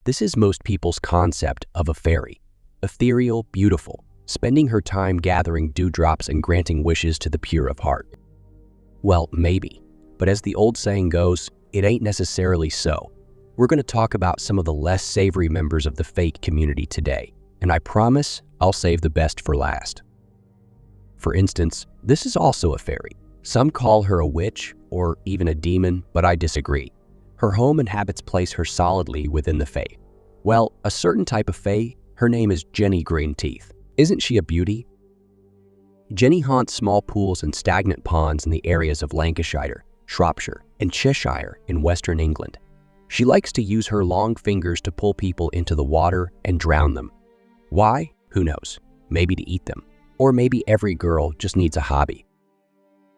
This is most people's concept of a fairy. Ethereal, beautiful, spending her time gathering dewdrops and granting wishes to the pure of heart. Well, maybe. But as the old saying goes, it ain't necessarily so. We're going to talk about some of the less savory members of the fake community today, and I promise I'll save the best for last. For instance, this is also a fairy. Some call her a witch or even a demon, but I disagree. Her home and habits place her solidly within the fae. Well, a certain type of fae, her name is Jenny Greenteeth. Isn't she a beauty? Jenny haunts small pools and stagnant ponds in the areas of Lancashire, Shropshire, and Cheshire in Western England. She likes to use her long fingers to pull people into the water and drown them. Why? Who knows? Maybe to eat them. Or maybe every girl just needs a hobby.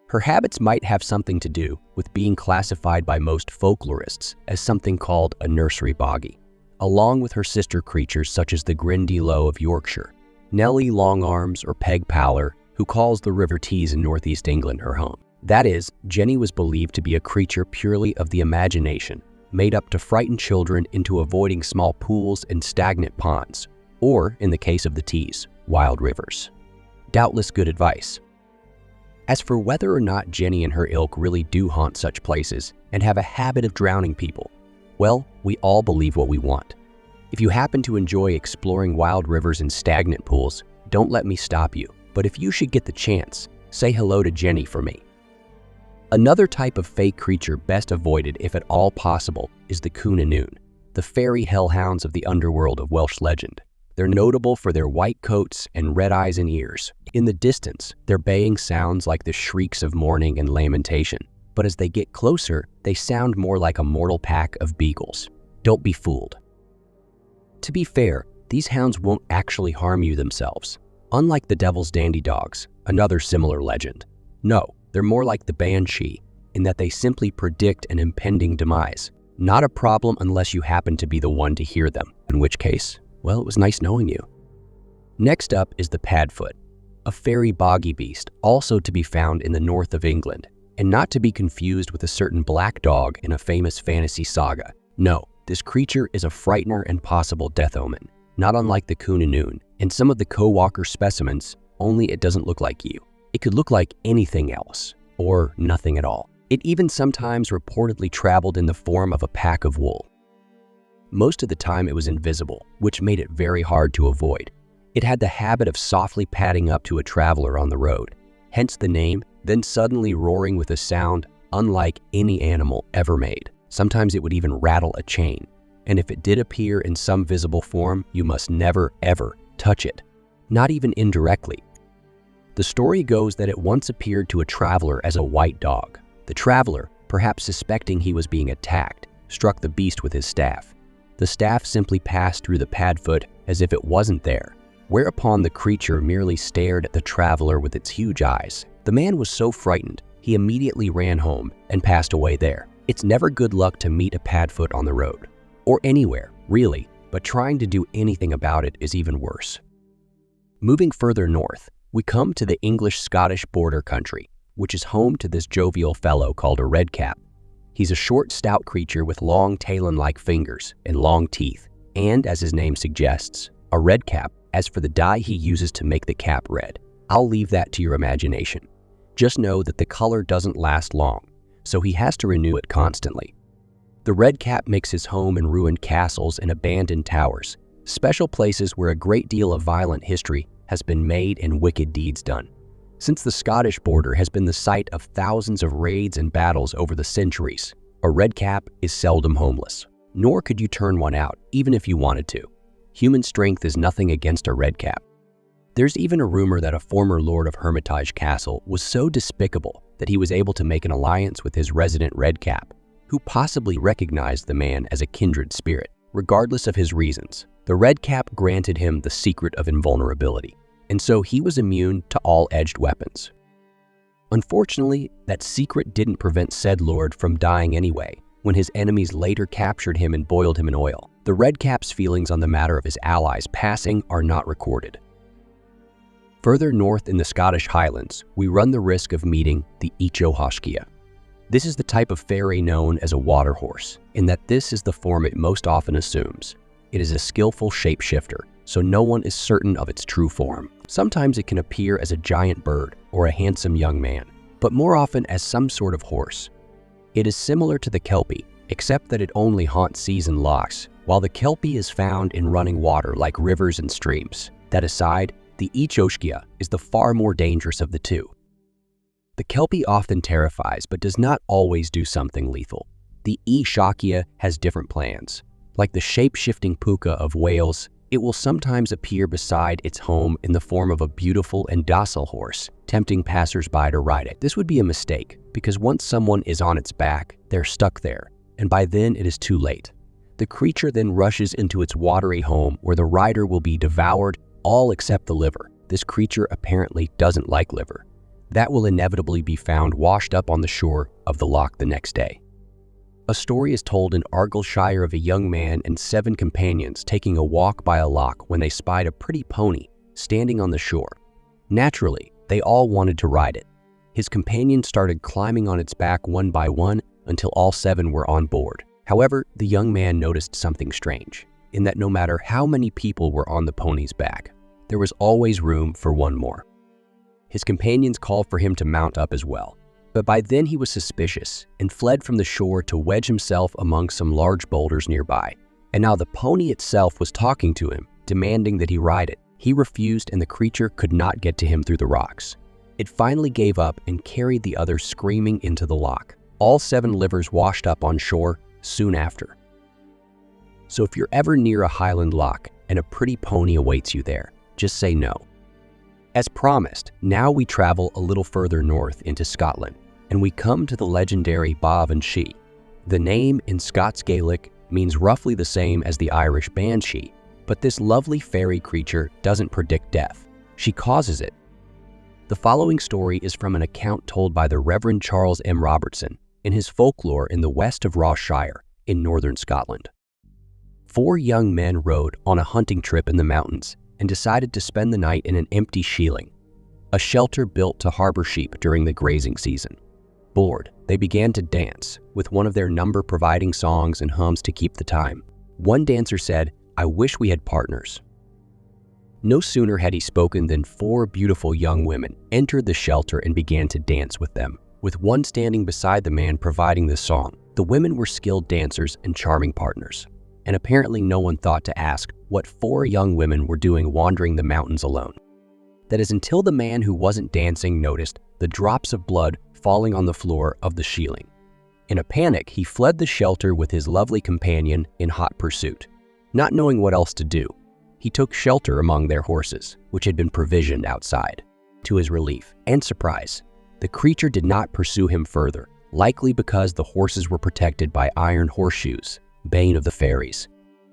Her habits might have something to do with being classified by most folklorists as something called a nursery boggy, along with her sister creatures such as the Grindylow of Yorkshire, Nellie Longarms or Peg Powler, who calls the River Tees in northeast England her home. That is, Jenny was believed to be a creature purely of the imagination, made up to frighten children into avoiding small pools and stagnant ponds, or, in the case of the Tees, wild rivers. Doubtless good advice. As for whether or not Jenny and her ilk really do haunt such places and have a habit of drowning people, well, we all believe what we want. If you happen to enjoy exploring wild rivers and stagnant pools, don't let me stop you. But if you should get the chance, say hello to Jenny for me. Another type of fake creature best avoided if at all possible is the Cwnynwn, the fairy hellhounds of the underworld of Welsh legend. They're notable for their white coats and red eyes and ears. In the distance, their baying sounds like the shrieks of mourning and lamentation. But as they get closer, they sound more like a mortal pack of beagles. Don't be fooled. To be fair, these hounds won't actually harm you themselves. Unlike the devil's dandy dogs, another similar legend. No, they're more like the banshee, in that they simply predict an impending demise. Not a problem unless you happen to be the one to hear them, in which case, well, it was nice knowing you. Next up is the Padfoot, a fairy boggy beast also to be found in the north of England, and not to be confused with a certain black dog in a famous fantasy saga. No, this creature is a frightener and possible death omen, not unlike the Cwnynwn and some of the co-walker specimens, only it doesn't look like you. It could look like anything else, or nothing at all. It even sometimes reportedly traveled in the form of a pack of wool. Most of the time it was invisible, which made it very hard to avoid. It had the habit of softly padding up to a traveler on the road, hence the name, then suddenly roaring with a sound unlike any animal ever made. Sometimes it would even rattle a chain, and if it did appear in some visible form, you must never, ever touch it, not even indirectly. The story goes that it once appeared to a traveler as a white dog. The traveler, perhaps suspecting he was being attacked, struck the beast with his staff. The staff simply passed through the Padfoot as if it wasn't there, whereupon the creature merely stared at the traveler with its huge eyes. The man was so frightened, he immediately ran home and passed away there. It's never good luck to meet a Padfoot on the road, or anywhere, really, but trying to do anything about it is even worse. Moving further north, we come to the English-Scottish border country, which is home to this jovial fellow called a Redcap. He's a short, stout creature with long talon-like fingers and long teeth, and as his name suggests, a redcap. As for the dye he uses to make the cap red, I'll leave that to your imagination. Just know that the color doesn't last long, so he has to renew it constantly. The redcap makes his home in ruined castles and abandoned towers, special places where a great deal of violent history has been made and wicked deeds done. Since the Scottish border has been the site of thousands of raids and battles over the centuries, a redcap is seldom homeless. Nor could you turn one out, even if you wanted to. Human strength is nothing against a redcap. There's even a rumor that a former lord of Hermitage Castle was so despicable that he was able to make an alliance with his resident redcap, who possibly recognized the man as a kindred spirit. Regardless of his reasons, the redcap granted him the secret of invulnerability, and so he was immune to all edged weapons. Unfortunately, that secret didn't prevent said lord from dying anyway, when his enemies later captured him and boiled him in oil. The redcap's feelings on the matter of his allies passing are not recorded. Further north in the Scottish Highlands, we run the risk of meeting the Icho hosia. This is the type of fairy known as a water horse, in that this is the form it most often assumes. it is a skillful shapeshifter, so no one is certain of its true form. Sometimes it can appear as a giant bird or a handsome young man, but more often as some sort of horse. It is similar to the Kelpie, except that it only haunts seas and lochs, while the Kelpie is found in running water like rivers and streams. That aside, the Icho is the far more dangerous of the two. The Kelpie often terrifies but does not always do something lethal. The Icho has different plans. Like the shape-shifting puka of Wales, it will sometimes appear beside its home in the form of a beautiful and docile horse, tempting passers-by to ride it. This would be a mistake, because once someone is on its back, they're stuck there, and by then it is too late. The creature then rushes into its watery home where the rider will be devoured, all except the liver. This creature apparently doesn't like liver. That will inevitably be found washed up on the shore of the loch the next day. A story is told in Argyllshire of a young man and 7 companions taking a walk by a loch when they spied a pretty pony standing on the shore. Naturally, they all wanted to ride it. His companions started climbing on its back one by one until all 7 were on board. However, the young man noticed something strange, in that no matter how many people were on the pony's back, there was always room for one more. His companions called for him to mount up as well. But by then he was suspicious and fled from the shore to wedge himself among some large boulders nearby. And now the pony itself was talking to him, demanding that he ride it. He refused and the creature could not get to him through the rocks. It finally gave up and carried the others screaming into the loch. All 7 livers washed up on shore soon after. So if you're ever near a highland loch and a pretty pony awaits you there, just say no. As promised, now we travel a little further north into Scotland, and we come to the legendary Bob and She. The name in Scots Gaelic means roughly the same as the Irish banshee, but this lovely fairy creature doesn't predict death. She causes it. The following story is from an account told by the Reverend Charles M. Robertson in his folklore in the west of Ross-shire in northern Scotland. 4 young men rode on a hunting trip in the mountains and decided to spend the night in an empty shieling, a shelter built to harbor sheep during the grazing season. Bored, they began to dance, with one of their number providing songs and hums to keep the time. One dancer said, "I wish we had partners." No sooner had he spoken than 4 beautiful young women entered the shelter and began to dance with them, with one standing beside the man providing the song. The women were skilled dancers and charming partners, and apparently no one thought to ask what 4 young women were doing wandering the mountains alone. That is until the man who wasn't dancing noticed the drops of blood falling on the floor of the shieling. In a panic, he fled the shelter with his lovely companion in hot pursuit. Not knowing what else to do, he took shelter among their horses, which had been provisioned outside. To his relief and surprise, the creature did not pursue him further, likely because the horses were protected by iron horseshoes, bane of the fairies.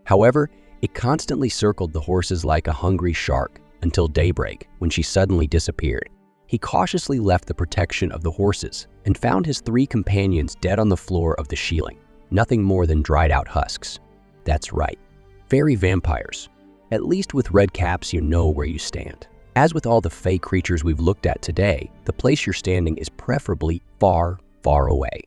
However, it constantly circled the horses like a hungry shark until daybreak, when she suddenly disappeared. He cautiously left the protection of the horses and found his 3 companions dead on the floor of the shieling, nothing more than dried out husks. That's right, fairy vampires. At least with Redcaps, you know where you stand. As with all the fey creatures we've looked at today, the place you're standing is preferably far, far away.